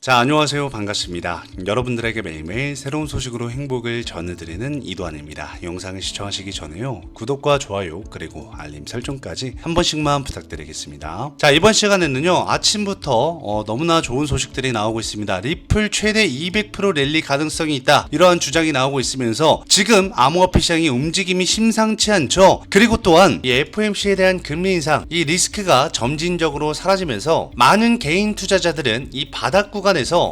자, 안녕하세요. 반갑습니다. 여러분들에게 매일매일 새로운 소식으로 행복을 전해드리는 이도환입니다. 영상을 시청하시기 전에요, 구독과 좋아요 그리고 알림 설정까지 한 번씩만 부탁드리겠습니다. 자, 이번 시간에는요, 아침부터 너무나 좋은 소식들이 나오고 있습니다. 리플 최대 200% 랠리 가능성이 있다, 이러한 주장이 나오고 있으면서 지금 암호화폐 시장의 움직임이 심상치 않죠. 그리고 또한 이 FOMC에 대한 금리 인상, 이 리스크가 점진적으로 사라지면서 많은 개인 투자자들은 이 바닥 구간에서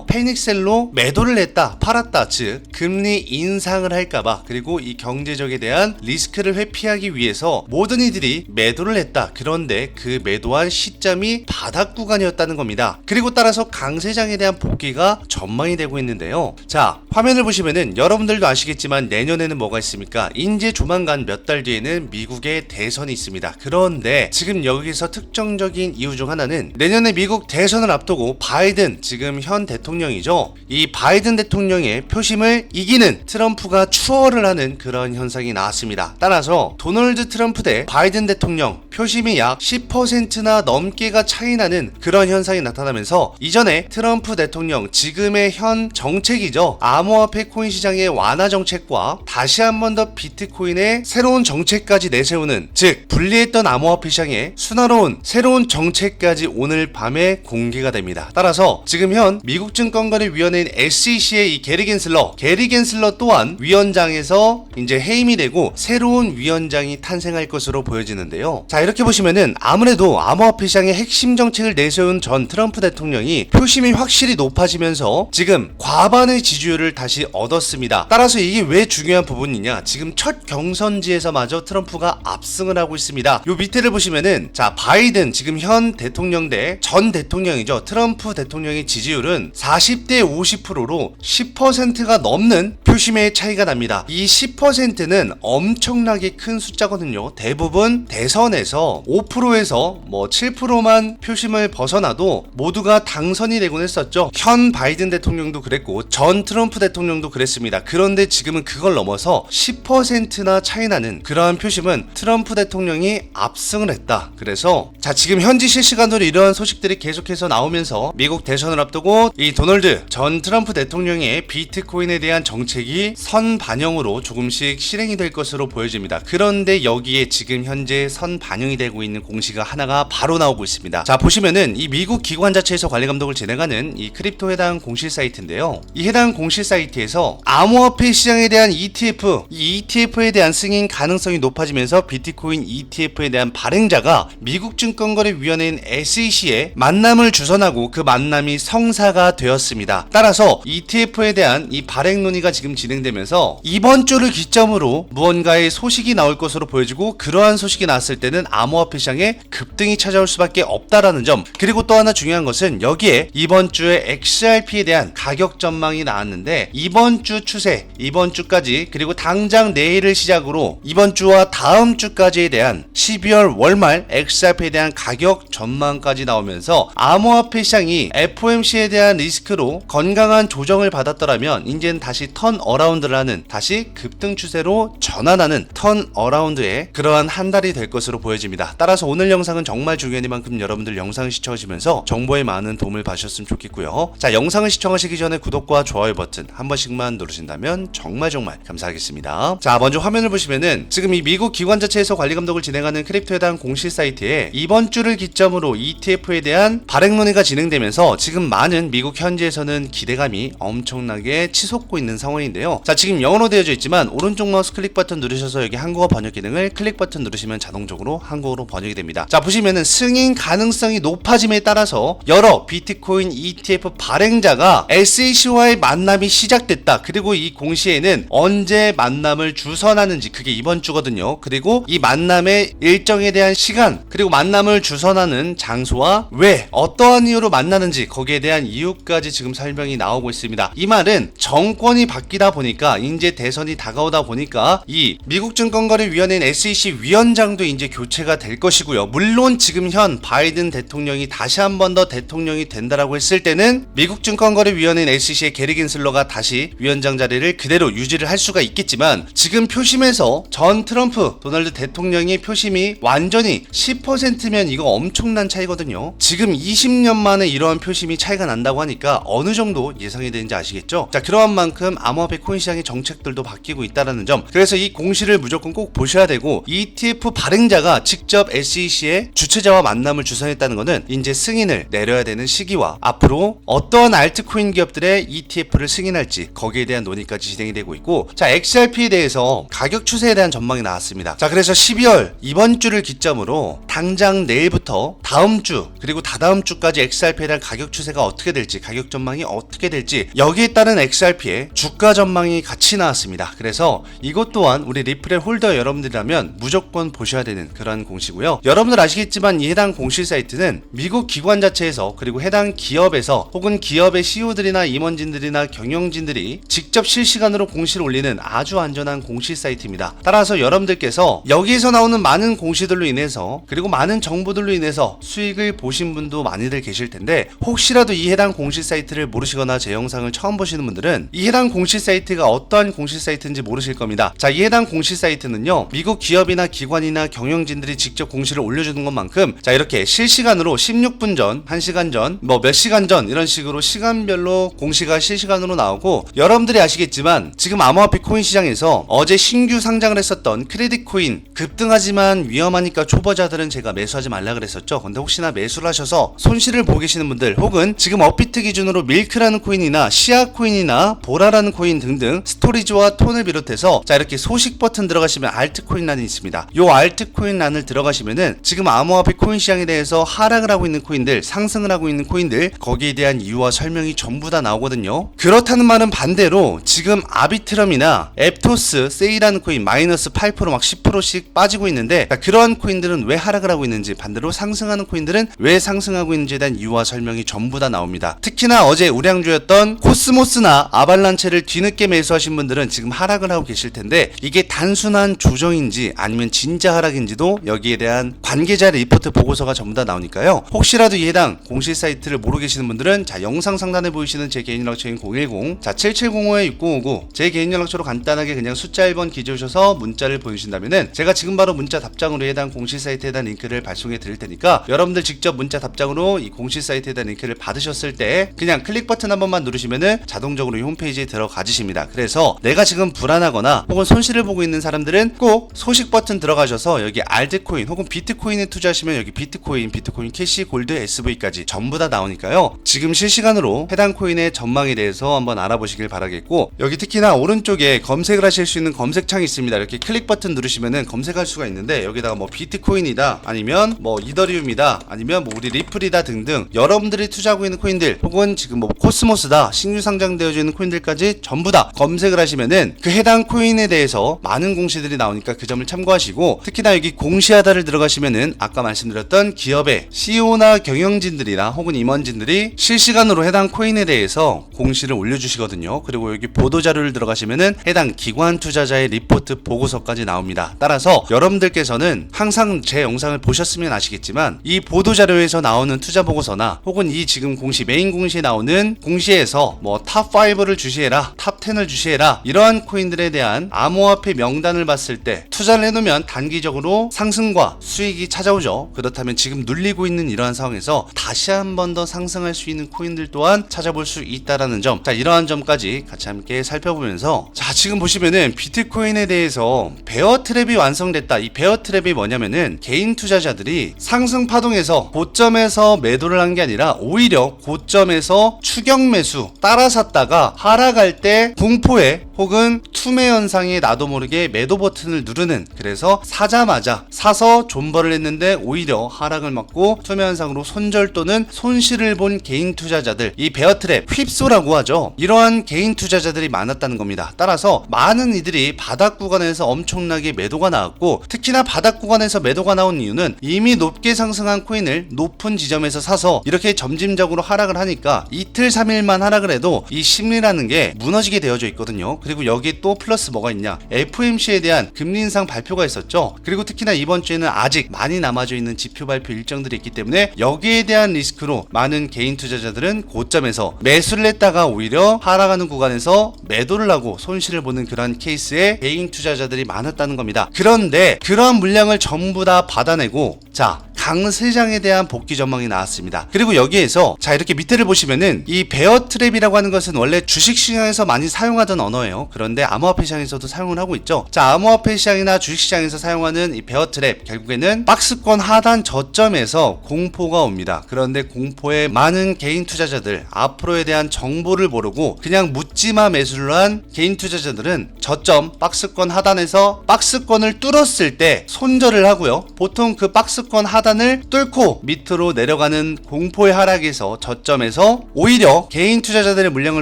패닉셀로 매도를 했다, 팔았다, 즉 금리 인상을 할까봐, 그리고 이 경제적에 대한 리스크를 회피하기 위해서 모든 이들이 매도를 했다. 그런데 그 매도한 시점이 바닥 구간이었다는 겁니다. 그리고 따라서 강세장에 대한 복귀가 전망이 되고 있는데요. 자, 화면을 보시면은 여러분들도 아시겠지만 내년에는 뭐가 있습니까? 이제 조만간 몇 달 뒤에는 미국의 대선이 있습니다. 그런데 지금 여기서 특정적인 이유 중 하나는 내년에 미국 대선을 앞두고 바이든, 지금 현 대통령이죠, 이 바이든 대통령의 표심을 이기는 트럼프가 추월을 하는 그런 현상이 나왔습니다. 따라서 도널드 트럼프 대 바이든 대통령 표심이 약 10%나 넘게가 차이나는 그런 현상이 나타나면서 이전에 트럼프 대통령 지금의 현 정책이죠, 암호화폐 코인 시장의 완화 정책과 다시 한 번 더 비트코인의 새로운 정책까지 내세우는, 즉 분리했던 암호화폐 시장의 순화로운 새로운 정책까지 오늘 밤에 공개가 됩니다. 따라서 지금 현 미국 증권거래위원회인 SEC의 이 게리 겐슬러 또한 위원장에서 이제 해임이 되고 새로운 위원장이 탄생할 것으로 보여지는데요. 자, 이렇게 보시면은 아무래도 암호화폐 시장의 핵심 정책을 내세운 전 트럼프 대통령이 표심이 확실히 높아지면서 지금 과반의 지지율을 다시 얻었습니다. 따라서 이게 왜 중요한 부분이냐, 지금 첫 경선지에서마저 트럼프가 압승을 하고 있습니다. 요 밑에를 보시면은, 자, 바이든 지금 현 대통령 대 전 대통령이죠, 트럼프 대통령의 지지율은 40대 50%로 10%가 넘는 표심의 차이가 납니다. 이 10%는 엄청나게 큰 숫자거든요. 대부분 대선에서 5%에서 7%만 표심을 벗어나도 모두가 당선이 되곤 했었죠. 현 바이든 대통령도 그랬고 전 트럼프 대통령도 그랬습니다. 그런데 지금은 그걸 넘어서 10%나 차이 나는 그러한 표심은 트럼프 대통령이 압승을 했다. 그래서 자, 지금 현지 실시간으로 이러한 소식들이 계속해서 나오면서 미국 대선을 앞두고 이 도널드 전 트럼프 대통령의 비트코인에 대한 정책이 선반영으로 조금씩 실행이 될 것으로 보여집니다. 그런데 여기에 지금 현재 선반영이 되고 있는 공시가 하나가 바로 나오고 있습니다. 자, 보시면은 이 미국 기관 자체에서 관리 감독을 진행하는 이 크립토 해당 공시 사이트인데요. 이 해당 공시 사이트에서 암호화폐 시장에 대한 ETF, 이 ETF에 대한 승인 가능성이 높아지면서 비트코인 ETF에 대한 발행자가 미국 증권거래위원회인 SEC에 만남을 주선하고 그 만남이 성사가 되었습니다. 따라서 ETF에 대한 이 발행 논의가 지금 진행되면서 이번 주를 기점으로 무언가의 소식이 나올 것으로 보여지고, 그러한 소식이 나왔을 때는 암호화폐 시장에 급등이 찾아올 수밖에 없다라는 점, 그리고 또 하나 중요한 것은 여기에 이번 주에 XRP에 대한 가격 전망이 나왔는데 이번 주 추세, 이번 주까지, 그리고 당장 내일을 시작으로 이번 주와 다음 주까지에 대한 12월 월말 XRP에 대한 가격 전망까지 나오면서 암호화폐 시장이 FOMC에 대한 리스크로 건강한 조정을 받았더라면 이제는 다시 턴 어라운드를 하는, 다시 급등 추세로 전환하는 턴 어라운드의 그러한 한 달이 될 것으로 보여집니다. 따라서 오늘 영상은 정말 중요하니만큼 여러분들 영상을 시청하시면서 정보에 많은 도움을 받으셨으면 좋겠고요. 자, 영상을 시청하시기 전에 구독과 좋아요 버튼 한 번씩만 누르신다면 정말 감사하겠습니다. 자, 먼저 화면을 보시면은 지금 이 미국 기관 자체에서 관리 감독을 진행하는 크립토에 대한 공시 사이트에 이번 주를 기점으로 ETF에 대한 발행 논의가 진행되면서 지금 많은 미국 현지에서는 기대감이 엄청나게 치솟고 있는 상황인데요. 자, 지금 영어로 되어져 있지만 오른쪽 마우스 클릭 버튼 누르셔서 여기 한국어 번역 기능을 클릭 버튼 누르시면 자동적으로 한국어로 번역이 됩니다. 자, 보시면은 승인 가능성이 높아짐에 따라서 여러 비트코인 ETF 발행자가 SEC와의 만남이 시작됐다. 그리고 이 공시에는 언제 만남을 주선하는지, 그게 이번 주거든요. 그리고 이 만남의 일정에 대한 시간, 그리고 만남을 주선하는 장소와 왜, 어떠한 이유로 만나는지, 거기에 대한 이유까지 지금 설명이 나오고 있습니다. 이 말은 정권이 바뀌다 보니까, 이제 대선이 다가오다 보니까 이 미국 증권거래위원회인 SEC 위원장도 이제 교체가 될 것이고요. 물론 지금 현 바이든 대통령이 다시 한 번 더 대통령이 된다라고 했을 때는 미국 증권거래위원회인 SEC의 게리 겐슬러가 다시 위원장 자리를 그대로 유지를 할 수가 있겠지만, 지금 표심에서 전 트럼프 도널드 대통령의 표심이 완전히 10%면 이거 엄청난 차이거든요. 지금 20년 만에 이러한 표심이 차이가 난다고 하니까 어느 정도 예상이 되는지 아시겠죠? 자, 그러한 만큼 암호화폐 코인 시장의 정책들도 바뀌고 있다는 점. 그래서 이 공시를 무조건 꼭 보셔야 되고, ETF 발행자가 직접 SEC의 주최자와 만남을 주선했다는 것은 이제 승인을 내려야 되는 시기와 앞으로 어떠한 알트코인 기업들의 ETF를 승인할지 거기에 대한 논의까지 진행이 되고 있고, 자, XRP에 대해서 가격 추세에 대한 전망이 나왔습니다. 자, 그래서 12월 이번 주를 기점으로 당장 내일부터 다음 주 그리고 다다음 주까지 XRP에 대한 가격 추세가 어떻게 될지, 가격 전망이 어떻게 될지, 여기에 따른 XRP의 주가 전망이 같이 나왔습니다. 그래서 이것 또한 우리 리플의 홀더 여러분들이라면 무조건 보셔야 되는 그런 공시고요. 여러분들 아시겠지만 이 해당 공시 사이트는 미국 기관 자체에서 그리고 해당 기업에서 혹은 기업의 CEO들이나 임원진들이나 경영진들이 직접 실시간으로 공시를 올리는 아주 안전한 공시 사이트입니다. 따라서 여러분들께서 여기에서 나오는 많은 공시들로 인해서 그리고 많은 정보들로 인해서 수익을 보신 분도 많이들 계실 텐데, 혹시라도 이 해당 공시 사이트를 모르시거나 제 영상을 처음 보시는 분들은 이 해당 공시 사이트가 어떠한 공시 사이트인지 모르실 겁니다. 자, 이 해당 공시 사이트는요, 미국 기업이나 기관이나 경영진들이 직접 공시를 올려주는 것만큼, 자, 이렇게 실시간으로 16분 전, 1시간 전, 뭐 몇 시간 전 이런 식으로 시간별로 공시가 실시간으로 나오고, 여러분들이 아시겠지만 지금 암호화폐 코인 시장에서 어제 신규 상장을 했었던 크레딧 코인 급등하지만 위험하니까 초보자들은 제가 매수하지 말라 그랬었죠. 근데 혹시나 매수를 하셔서 손실을 보고 계시는 분들, 혹은 지금 업비트 기준으로 밀크라는 코인이나 시아 코인이나 보라라는 코인 등등 스토리지와 톤을 비롯해서, 자, 이렇게 소식 버튼 들어가시면 알트코인란이 있습니다. 요 알트코인란을 들어가시면은 지금 암호화폐 코인 시장에 대해서 하락을 하고 있는 코인들, 상승을 하고 있는 코인들, 거기에 대한 이유와 설명이 전부 다 나오거든요. 그렇다는 말은 반대로 지금 아비트럼이나 앱토스, 세이라는 코인 마이너스 8% 막 10%씩 빠지고 있는데, 자, 그러한 코인들은 왜 하락을 하고 있는지, 반대로 상승하는 코인들은 왜 상승하고 있는지에 대한 이유와 설명이 전부 다 나옵니다. 특히나 어제 우량주였던 코스모스나 아발란체를 뒤늦게 매수하신 분들은 지금 하락을 하고 계실 텐데, 이게 단순한 조정인지 아니면 진짜 하락인지도 여기에 대한 관계자 리포트 보고서가 전부 다 나오니까요. 혹시라도 이 해당 공시 사이트를 모르고 계시는 분들은, 자, 영상 상단에 보이시는 제 개인 연락처인 010 자 7705-6059 제 개인 연락처로 간단하게 그냥 숫자 1번 기재오셔서 문자를 보내주신다면은 제가 지금 바로 문자 답장으로 해당 공시 사이트에 대한 링크를 발송해 드릴 테니까, 여러분들 직접 문자 답장으로 이 공시 사이트에 대한 링크를 받으셨을 때 그냥 클릭 버튼 한 번만 누르시면은 자동적으로 이 홈페이지에 들어가 주십니다. 그래서 내가 지금 불안하거나 혹은 손실을 보고 있는 사람들은 꼭 소식 버튼 들어가셔서 여기 알트코인 혹은 비트코인에 투자하시면 여기 비트코인, 비트코인 캐시, 골드, SV까지 전부 다 나오니까요. 지금 실시간으로 해당 코인의 전망에 대해서 한번 알아보시길 바라겠고, 여기 특히나 오른쪽에 검색을 하실 수 있는 검색창이 있습니다. 이렇게 클릭 버튼 누르시면은 검색할 수가 있는데, 여기다가 뭐 비트코인이다, 아니면 뭐 이더리움이다, 아니면 뭐 우리 리플이다 등등 여러분들이 투자하고 있는 코인들, 혹은 지금 뭐 코스모스다, 신규 상장되어져 있는 코인들까지 전부 다 검색을 하시면은 그 해당 코인에 대해서 많은 공시들이 나오니까 그 점을 참고하시고, 특히나 여기 공시하다를 들어가시면은 아까 말씀드렸던 기업의 CEO나 경영진들이나 혹은 임원진들이 실시간으로 해당 코인에 대해서 공시를 올려주시거든요. 그리고 여기 보도자료를 들어가시면은 해당 기관 투자자의 리포트 보고서까지 나옵니다. 따라서 여러분들께서는 항상 제 영상을 보셨으면 아시겠지만 이 보도자료에서 나오는 투자 보고서나 혹은 이 지금 공시, 메인 공시에 나오는 공시에서 뭐 탑 5를 주시해라, 탑 10을 주시해라, 이러한 코인들에 대한 암호화폐 명단을 봤을 때 투자를 해놓으면 단기적으로 상승과 수익이 찾아오죠. 그렇다면 지금 눌리고 있는 이러한 상황에서 다시 한 번 더 상승할 수 있는 코인들 또한 찾아볼 수 있다라는 점, 자, 이러한 점까지 같이 함께 살펴보면서, 자, 지금 보시면은 비트코인에 대해서 베어 트랩이 완성됐다. 이 베어 트랩이 뭐냐면은 개인 투자자들이 상승 파동에서 고점에서 매도를 한 게 아니라 오히려 고점에서 추격 매수 따라 샀다가 하락할 때 공포에 혹은 투매 현상에 나도 모르게 매도 버튼을 누르는, 그래서 사자마자 사서 존버를 했는데 오히려 하락을 맞고 투매 현상으로 손절 또는 손실을 본 개인 투자자들, 이 베어 트랩, 휩소라고 하죠. 이러한 개인 투자자들이 많았다는 겁니다. 따라서 많은 이들이 바닥 구간에서 엄청나게 매도가 나왔고, 특히나 바닥 구간에서 매도가 나온 이유는 이미 높게 상승한 코인을 높은 지점에서 사서 이렇게 점진적으로 하락을 하니까 이틀 3일만 하락을 해도 이 심리라는 게 무너지게 되어져 있거든요. 그리고 여기에 또 플러스 뭐가 있냐, FOMC에 대한 금리 인상 발표가 있었죠. 그리고 특히나 이번 주에는 아직 많이 남아져 있는 지표 발표 일정들이 있기 때문에 여기에 대한 리스크로 많은 개인 투자자들은 고점에서 매수를 했다가 오히려 하락하는 구간에서 매도를 하고 손실을 보는 그런 케이스에 개인 투자자들이 많았다는 겁니다. 그런데 그러한 물량을 전부 다 받아내고, 자, 강세장에 대한 복귀 전망이 나왔습니다. 그리고 여기에서 자 이렇게 밑에를 보시면은 이 베어 트랩이라고 하는 것은 원래 주식시장에서 많이 사용하던 언어예요. 그런데 암호화폐 시장에서도 사용을 하고 있죠. 자 암호화폐 시장이나 주식시장에서 사용하는 이 베어 트랩 결국에는 박스권 하단 저점에서 공포가 옵니다. 그런데 공포에 많은 개인 투자자들 앞으로에 대한 정보를 모르고 그냥 묻지마 매수를 한 개인 투자자들은 저점 박스권 하단에서 박스권을 뚫었을 때 손절을 하고요. 보통 그 박스권 하단을 뚫고 밑으로 내려가는 공포의 하락에서 저점에서 오히려 개인 투자자들의 물량을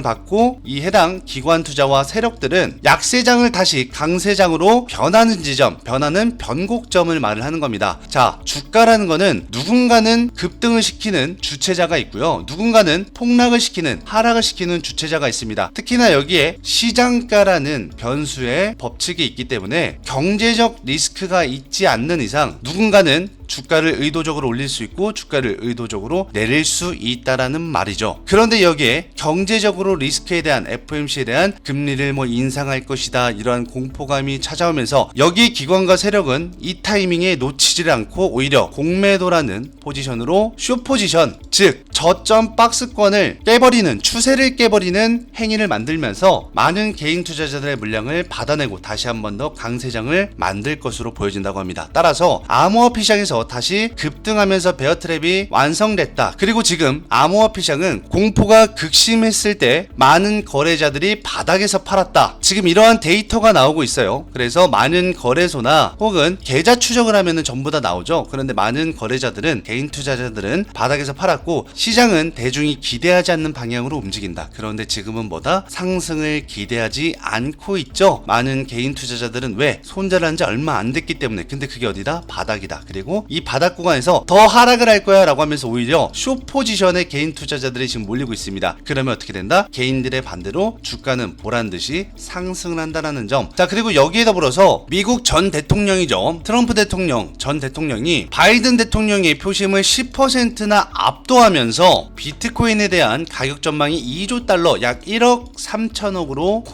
받고 이 해당 기관 투자와 세력들은 약세장을 다시 강세장으로 변하는 지점, 변하는 변곡점을 말을 하는 겁니다. 자, 주가라는 거는 누군가는 급등을 시키는 주체자가 있고요. 누군가는 폭락을 시키는, 하락을 시키는 주체자가 있습니다. 특히나 여기에 시장가라는 변수의 법칙이 있기 때문에 경제적 리스크가 있지 않는 이상 누군가는 주가를 의도적으로 올릴 수 있고 주가를 의도적으로 내릴 수 있다라는 말이죠. 그런데 여기에 경제적으로 리스크에 대한 FOMC에 대한 금리를 인상할 것이다 이러한 공포감이 찾아오면서 여기 기관과 세력은 이 타이밍에 놓치지를 않고 오히려 공매도라는 포지션으로 숏포지션, 즉 저점 박스권을 깨버리는, 추세를 깨버리는 행위를 만들면서 많은 개인 투자자들의 물량을 받아내고 다시 한 번 더 강세장을 만들 것으로 보여진다고 합니다. 따라서 암호화폐 시장에서 다시 급등하면서 베어 트랩이 완성됐다. 그리고 지금 암호화폐 시장은 공포가 극심했을 때 많은 거래자들이 바닥에서 팔았다. 지금 이러한 데이터가 나오고 있어요. 그래서 많은 거래소나 혹은 계좌 추적을 하면은 전부 다 나오죠. 그런데 많은 거래자들은, 개인 투자자들은 바닥에서 팔았고 시장은 대중이 기대하지 않는 방향으로 움직인다. 그런데 지금은 뭐다? 상승을 기대하지 않고 있죠. 많은 개인 투자자들은 왜? 손절한 지 얼마 안 됐기 때문에. 근데 그게 어디다? 바닥이다. 그리고 이 바닥 구간에서 더 하락을 할 거야 라고 하면서 오히려 숏 포지션에 개인 투자자들이 지금 몰리고 있습니다. 그러면 어떻게 된다? 개인들의 반대로 주가는 보란듯이 상승을 한다는 점. 자, 그리고 여기에 더불어서 미국 전 대통령이죠. 트럼프 대통령, 전 대통령이 바이든 대통령의 표심을 10%나 압도하면서 비트코인에 대한 가격 전망이 2조 달러, 약 1억 3천억으로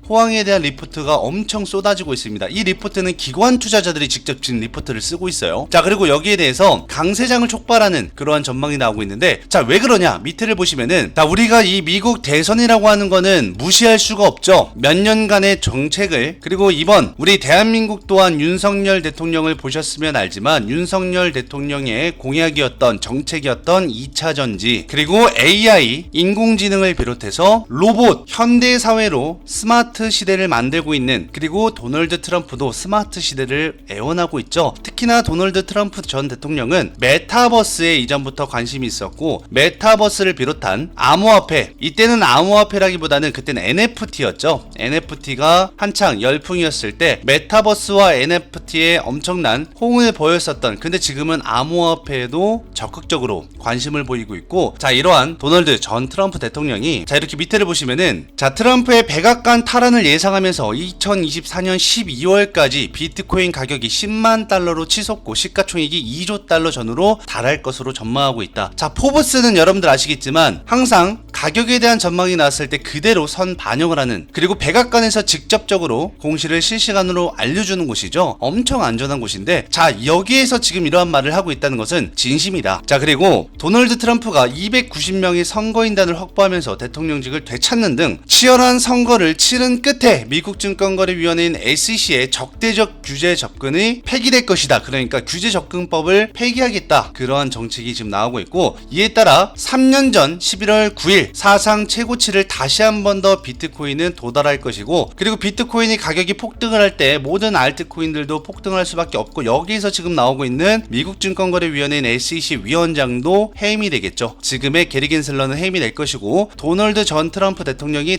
호황에 대한 리포트가 엄청 쏟아지고 있습니다. 이 리포트는 기관 투자자들이 직접 지금 리포트를 쓰고 있어요. 자, 그리고 여기에 대해서 강세장을 촉발하는 그러한 전망이 나오고 있는데, 자, 왜 그러냐? 밑에를 보시면은, 자, 우리가 이 미국 대선이라고 하는 거는 무시할 수가 없죠. 몇 년간의 정책을, 그리고 이번 우리 대한민국 또한 윤석열 대통령을 보셨으면 알지만 윤석열 대통령의 공약이었던, 정책이었던 2차 전지, 그리고 AI, 인공지능을 비롯해서 로봇, 현대 사회로 스마트 시대를 만들고 있는, 그리고 도널드 트럼프도 스마트 시대를 애원하고 있죠. 특히나 도널드 트럼프 전 대통령은 메타버스에 이전부터 관심이 있었고, 메타버스를 비롯한 암호화폐, 이때는 암호화폐라기보다는 그때는 NFT였죠. NFT가 한창 열풍이었을 때 메타버스와 NFT에 엄청난 호응을 보였었던, 근데 지금은 암호화폐에도 적극적으로 관심을 보이고 있고, 자, 이러한 도널드 전 트럼프 대통령이, 자, 이렇게 밑에를 보시면은, 자, 트럼프의 백악관 탈환을 예상하면서 2024년 12월까지 비트코인 가격이 10만 달러로 치솟고 시가총액이 2조 달러 전후로 달할 것으로 전망하고 있다. 자, 포브스는 여러분들 아시겠지만 항상 가격에 대한 전망이 나왔을 때 그대로 선 반영을 하는, 그리고 백악관에서 직접적으로 공시를 실시간으로 알려주는 곳이죠. 엄청 안전한 곳인데, 자, 여기에서 지금 이러한 말을 하고 있다는 것은 진심이다. 자, 그리고 도널드 트럼프가 290명의 선거인단을 확보하면서 대통령직을 되찾는 등 치열한 선거를 치른 끝에 미국 증권거래위원회인 SEC의 적대적 규제 접근이 폐기될 것이다. 그러니까 규제 접근법을 폐기하겠다. 그러한 정책이 지금 나오고 있고, 이에 따라 3년 전 11월 9일 사상 최고치를 다시 한 번 더 비트코인은 도달할 것이고, 그리고 비트코인이 가격이 폭등을 할 때 모든 알트코인들도 폭등을 할 수밖에 없고, 여기에서 지금 나오고 있는 미국 증권거래위원회인 SEC 위원장도 해임이 되겠죠. 지금의 게리 겐슬러는 해임이 될 것이고, 도널드 전 트럼프 대통령이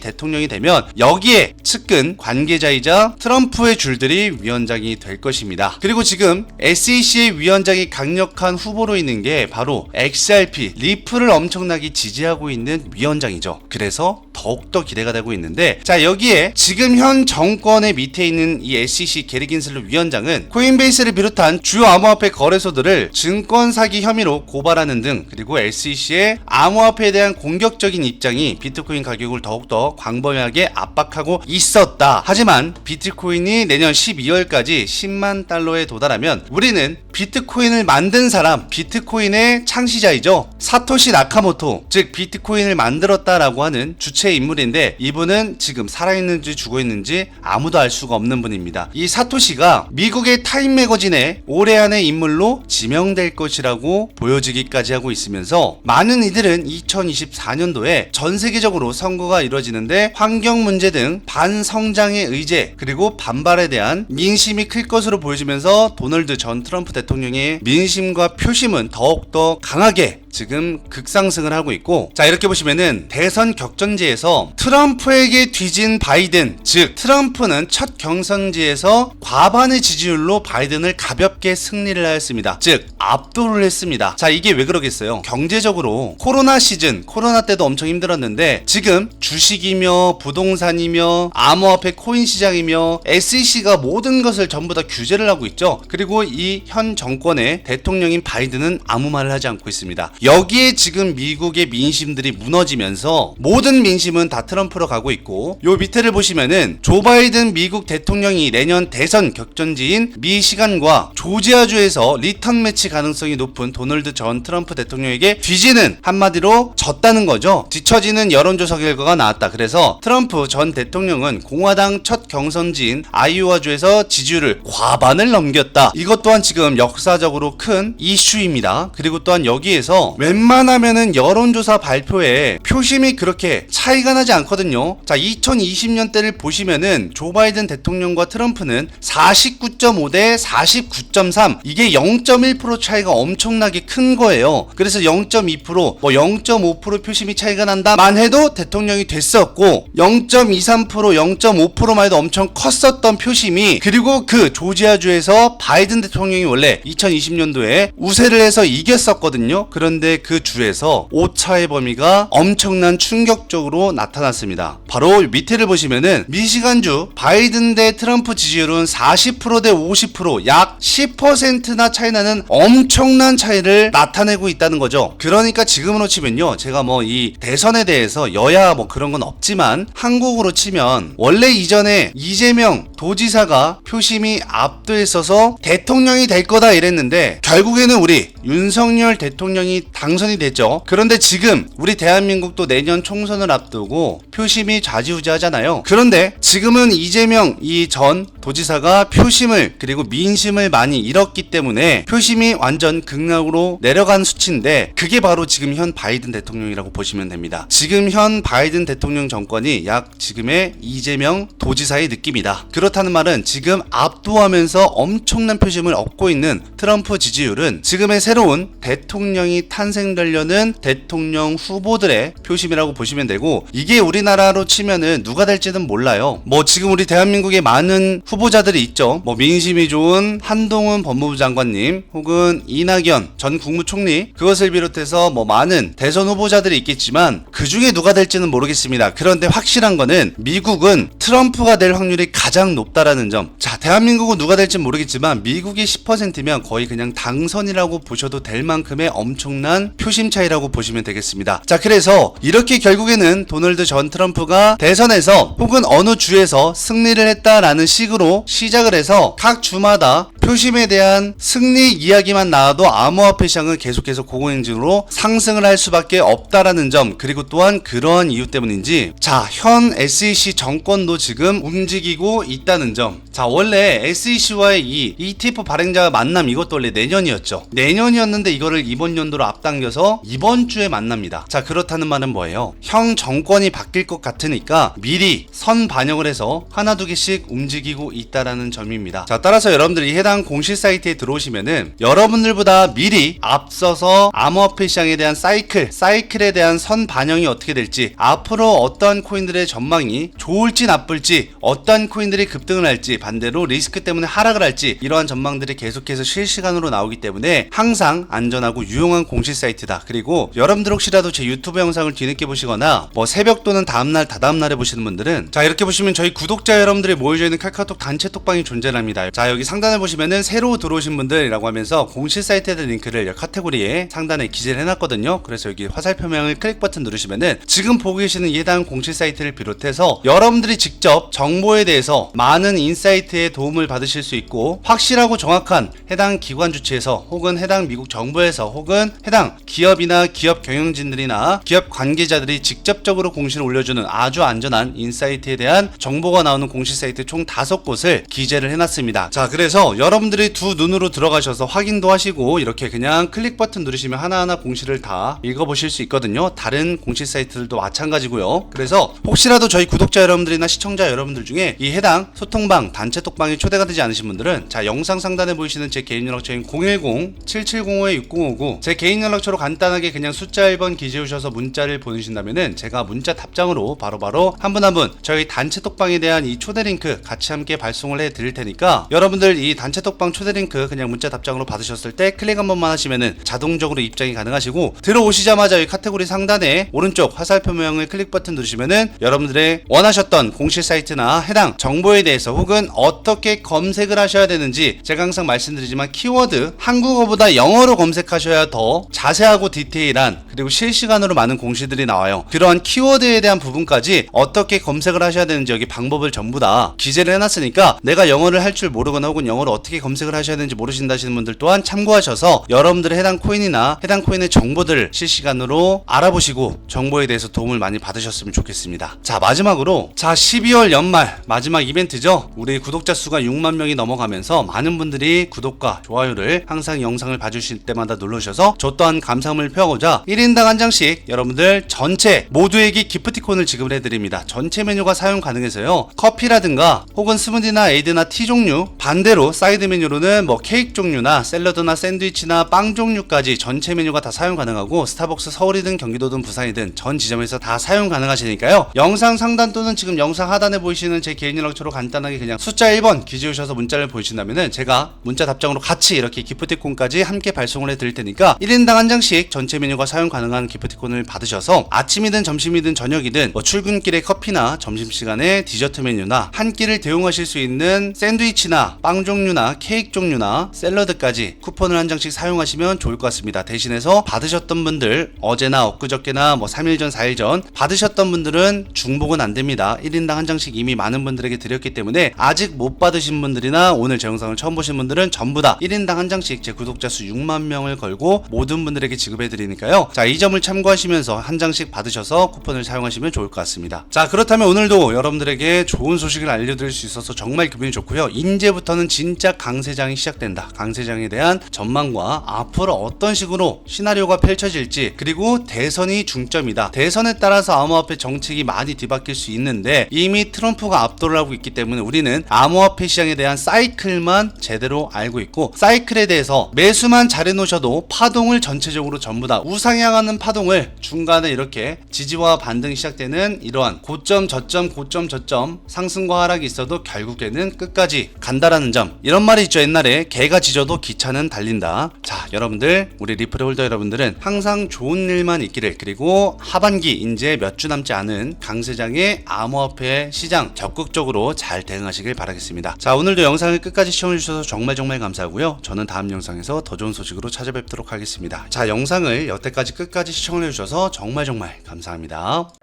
되면 여기에 측근 관계자이자 트럼프의 줄들이 위원장이 될 것입니다. 그리고 지금 SEC의 위원장이 강력한 후보로 있는 게 바로 XRP, 리플을 엄청나게 지지하고 있는 위원장이죠. 그래서 더욱더 기대가 되고 있는데, 자, 여기에 지금 현 정권의 밑에 있는 이 SEC 게리 겐슬러 위원장은 코인베이스를 비롯한 주요 암호화폐 거래소들을 증권 사기 혐의로 고발하는 등, 그리고 SEC의 암호화폐에 대한 공격적인 입장이 비트코인 가격을 더욱더 광범위하게 압박하고 있었다. 하지만 비트코인이 내년 12월까지 10만 달러에 도달하면 우리는 비트코인을 만든 사람, 비트코인의 창시자이죠. 사토시 나카모토, 즉 비트코인을 만들었다라고 하는 주체 인물인데 이분은 지금 살아있는지 죽어있는지 아무도 알 수가 없는 분입니다. 이 사토시가 미국의 타임 매거진에 올해 안의 인물로 지명될 것이라고 보여지기까지 하고 있으면서 많은 이들은 2024년도에 전 세계적으로 선거가 이루어지는데 환경 문제 등 반성장의 의제 그리고 반발에 대한 민심이 클 것으로 보여지면서 도널드 전 트럼프 대통령의 민심과 표심은 더욱더 강하게 지금 급상승을 하고 있고, 자 이렇게 보시면은 대선 격전지에서 트럼프에게 뒤진 바이든, 즉 트럼프는 첫 경선지에서 과반의 지지율로 바이든을 가볍게 승리를 하였습니다. 즉 압도를 했습니다. 자 이게 왜 그러겠어요? 경제적으로 코로나 시즌, 코로나 때도 엄청 힘들었는데 지금 주식이며 부동산이며 암호화폐 코인 시장이며 SEC가 모든 것을 전부 다 규제를 하고 있죠. 그리고 이 현 정권의 대통령인 바이든은 아무 말을 하지 않고 있습니다. 여기에 지금 미국의 민심들이 무너지면서 모든 민심은 다 트럼프로 가고 있고, 요 밑에를 보시면은 조 바이든 미국 대통령이 내년 대선 격전지인 미시간과 조지아주에서 리턴 매치 가능성이 높은 도널드 전 트럼프 대통령에게 뒤지는, 한마디로 졌다는 거죠. 뒤처지는 여론조사 결과가 나왔다. 그래서 트럼프 전 대통령은 공화당 첫 경선지인 아이오와주에서 지지율을 과반을 넘겼다. 이것 또한 지금 역사적으로 큰 이슈입니다. 그리고 또한 여기에서 웬만하면은 여론조사 발표에 표심이 그렇게 차이가 나지 않거든요. 자 2020년대를 보시면은 조 바이든 대통령과 트럼프는 49.5 대 49.3, 이게 0.1% 차이가 엄청나게 큰 거예요. 그래서 0.2% 뭐 0.5% 표심이 차이가 난다만 해도 대통령이 됐었고, 0.23% 0.5%만 해도 엄청 컸었던 표심이, 그리고 그 조지아주에서 바이든 대통령이 원래 2020년도에 우세를 해서 이겼었거든요. 그런데 그 주에서 오차의 범위가 엄청난 충격적으로 나타났습니다. 바로 밑에를 보시면은 미시간주 바이든 대 트럼프 지지율은 40% 대 50%, 약 10%나 차이 나는 엄청난 차이를 나타내고 있다는 거죠. 그러니까 지금으로 치면요, 제가 뭐 이 대선에 대해서 여야 뭐 그런 건 없지만 한국으로 치면 원래 이전에 이재명 도지사가 표심이 압도했어서 대통령이 될 거다 이랬는데 결국에는 우리 윤석열 대통령이 당선이 됐죠. 그런데 지금 우리 대한민국도 내년 총선을 앞두고 표심이 좌지우지하잖아요. 그런데 지금은 이재명 이 전 도지사가 표심을 그리고 민심을 많이 잃었기 때문에 표심이 완전 극락으로 내려간 수치인데, 그게 바로 지금 현 바이든 대통령이라고 보시면 됩니다. 지금 현 바이든 대통령 정권이 약 지금의 이재명 도지사의 느낌이다. 그렇다는 말은 지금 압도하면서 엄청난 표심을 얻고 있는 트럼프 지지율은 지금의 새로운 대통령이 탄생되려는 대통령 후보들의 표심이라고 보시면 되고, 이게 우리나라로 치면은 누가 될지는 몰라요. 뭐 지금 우리 대한민국에 많은 후보자들이 있죠. 뭐 민심이 좋은 한동훈 법무부 장관님 혹은 이낙연 전 국무총리, 그것을 비롯해서 뭐 많은 대선 후보자들이 있겠지만 그 중에 누가 될지는 모르겠습니다. 그런데 확실한 거는 미국은 트럼프가 될 확률이 가장 높다라는 점. 자, 대한민국은 누가 될지 모르겠지만 미국이 10%면 거의 그냥 당선이라고 보셔도 될 만큼의 엄청난 표심 차이라고 보시면 되겠습니다. 자, 그래서 이렇게 결국에는 도널드 전 트럼프가 대선에서 혹은 어느 주에서 승리를 했다라는 식으로 시작을 해서 각 주마다 표심에 대한 승리 이야기만 나와도 암호화폐 시장은 계속해서 고공행진으로 상승을 할 수밖에 없다라는 점, 그리고 또한 그러한 이유 때문인지 자, 현 SEC 정권도 지금 움직이고 있다는 점. 자, 원래 SEC와의 이 ETF 발행자 만남, 이것도 원래 내년이었죠. 내년이었는데 이거를 이번 연도로 앞당겨서 이번 주에 만납니다. 자, 그렇다는 말은 뭐예요? 형 정권이 바뀔 것 같으니까 미리 선 반영을 해서 하나 두 개씩 움직이고 있다라는 점입니다. 자, 따라서 여러분들이 해당 공시 사이트에 들어오시면은 여러분들보다 미리 앞서서 암호화폐 시장에 대한 사이클에 대한 선 반영이 어떻게 될지, 앞으로 어떠한 코인들의 전망이 좋을지 나쁠지, 어떠한 코인들이 급등을 할지 반대로 리스크 때문에 하락을 할지, 이러한 전망들이 계속해서 실시간으로 나오기 때문에 항상 안전하고 유용한 공시 사이트다. 그리고 여러분들 혹시라도 제 유튜브 영상을 뒤늦게 보시거나 뭐 새벽 또는 다음날 다다음날에 보시는 분들은 자, 이렇게 보시면 저희 구독자 여러분들이 모여져 있는 카카오톡 단체 톡방이 존재합니다. 자, 여기 상단에 보시면 누르시면은 새로 들어오신 분들이라고 하면서 공식 사이트에 대한 링크를 여기 카테고리에 상단에 기재를 해놨거든요. 그래서 여기 화살표명을 클릭 버튼 누르시면은 지금 보고 계시는 이 해당 공식 사이트를 비롯해서 여러분들이 직접 정보에 대해서 많은 인사이트에 도움을 받으실 수 있고, 확실하고 정확한 해당 기관 주체에서 혹은 해당 미국 정부에서 혹은 해당 기업이나 기업 경영진들이나 기업 관계자들이 직접적으로 공시를 올려주는 아주 안전한 인사이트에 대한 정보가 나오는 공식 사이트 총 5곳을 기재를 해놨습니다. 자, 그래서 여러분들이 두 눈으로 들어가셔서 확인도 하시고 이렇게 그냥 클릭 버튼 누르시면 하나하나 공시를 다 읽어보실 수 있거든요. 다른 공식 사이트들도 마찬가지고요. 그래서 혹시라도 저희 구독자 여러분들이나 시청자 여러분들 중에 이 해당 소통방, 단체 톡방에 초대가 되지 않으신 분들은 자, 영상 상단에 보이시는 제 개인 연락처인 010-7705-6059 제 개인 연락처로 간단하게 그냥 숫자 1번 기재해 주셔서 문자를 보내신다면은 제가 문자 답장으로 바로바로 한 분 한 분 저희 단체 톡방에 대한 이 초대 링크 같이 함께 발송을 해 드릴 테니까, 여러분들 이 단체 톡방 초대 링크 그냥 문자 답장으로 받으셨을 때 클릭 한 번만 하시면은 자동적으로 입장이 가능하시고, 들어오시자마자 이 카테고리 상단에 오른쪽 화살표명을 클릭 버튼 누르시면은 여러분들의 원하셨던 공식 사이트나 해당 정보에 대해서 혹은 어떻게 검색을 하셔야 되는지, 제가 항상 말씀드리지만 키워드 한국어보다 영어로 검색하셔야 더 자세하고 디테일한 그리고 실시간으로 많은 공시들이 나와요. 그러한 키워드에 대한 부분까지 어떻게 검색을 하셔야 되는지 여기 방법을 전부 다 기재를 해놨으니까, 내가 영어를 할 줄 모르거나 혹은 영어를 어떻게 검색을 하셔야 되는지 모르신다 하시는 분들 또한 참고하셔서 여러분들의 해당 코인이나 해당 코인의 정보들을 실시간으로 알아보시고 정보에 대해서 도움을 많이 받으셨으면 좋겠습니다. 자, 마지막으로 12월 연말 마지막 이벤트죠. 우리 구독자 수가 6만 명이 넘어가면서 많은 분들이 구독과 좋아요를 항상 영상을 봐주실 때마다 눌러주셔서 저 또한 감사함을 표하고자 1인당 한 장씩 여러분들 전체 모두에게 기프티콘을 지급을 해드립니다. 전체 메뉴가 사용 가능해서요. 커피라든가 혹은 스무디나 에이드나 티 종류, 반대로 사이드 메뉴로는 뭐 케이크 종류나 샐러드나 샌드위치나 빵 종류까지 전체 메뉴가 다 사용 가능하고, 스타벅스 서울이든 경기도든 부산이든 전 지점에서 다 사용 가능하시니까요. 영상 상단 또는 지금 영상 하단에 보이시는 제 개인 연락처로 간단하게 그냥 숫자 1번 기재해 주셔서 문자를 보내신다면은 제가 문자 답장으로 같이 이렇게 기프티콘까지 함께 발송을 해 드릴 테니까 1인당 한 장씩 전체 메뉴가 사용 가능한 기프티콘을 받으셔서 아침이든 점심이든 저녁이든 뭐 출근길에 커피나 점심시간에 디저트 메뉴나 한 끼를 대용하실 수 있는 샌드위치나 빵 종류나 케이크 종류나 샐러드까지 쿠폰을 한 장씩 사용하시면 좋을 것 같습니다. 대신해서 받으셨던 분들 어제나 엊그저께나 뭐 3일 전 4일 전 받으셨던 분들은 중복은 안 됩니다. 1인당 한 장씩 이미 많은 분들에게 드렸기 때문에 아직 못 받으신 분들이나 오늘 제 영상을 처음 보신 분들은 전부 다 1인당 한 장씩 제 구독자 수 6만 명을 걸고 모든 분들에게 지급해 드리니까요. 자, 이 점을 참고하시면서 한 장씩 받으셔서 쿠폰을 사용하시면 좋을 것 같습니다. 자, 그렇다면 오늘도 여러분들에게 좋은 소식을 알려드릴 수 있어서 정말 기분이 좋고요. 이제부터는 진짜 강세장이 시작된다. 강세장에 대한 전망과 앞으로 어떤 식으로 시나리오가 펼쳐질지, 그리고 대선이 중점이다. 대선에 따라서 암호화폐 정책이 많이 뒤바뀔 수 있는데 이미 트럼프가 압도를 하고 있기 때문에 우리는 암호화폐 시장에 대한 사이클만 제대로 알고 있고, 사이클에 대해서 매수만 잘해 놓으셔도 파동을 전체적으로 전부 다 우상향하는 파동을 중간에 이렇게 지지와 반등이 시작되는 이러한 고점 저점 고점 저점 상승과 하락이 있어도 결국에는 끝까지 간다라는 점, 이런 말이 있죠. 옛날에 개가 짖어도 기차는 달린다. 자, 여러분들 우리 리플의 홀더 여러분들은 항상 좋은 일만 있기를, 그리고 하반기 이제 몇 주 남지 않은 강세장의 암호화폐 시장 적극적으로 잘 대응하시길 바라겠습니다. 자, 오늘도 영상을 끝까지 시청해주셔서 정말 감사하고요. 저는 다음 영상에서 더 좋은 소식으로 찾아뵙도록 하겠습니다. 자, 영상을 여태까지 끝까지 시청을 해주셔서 정말 감사합니다.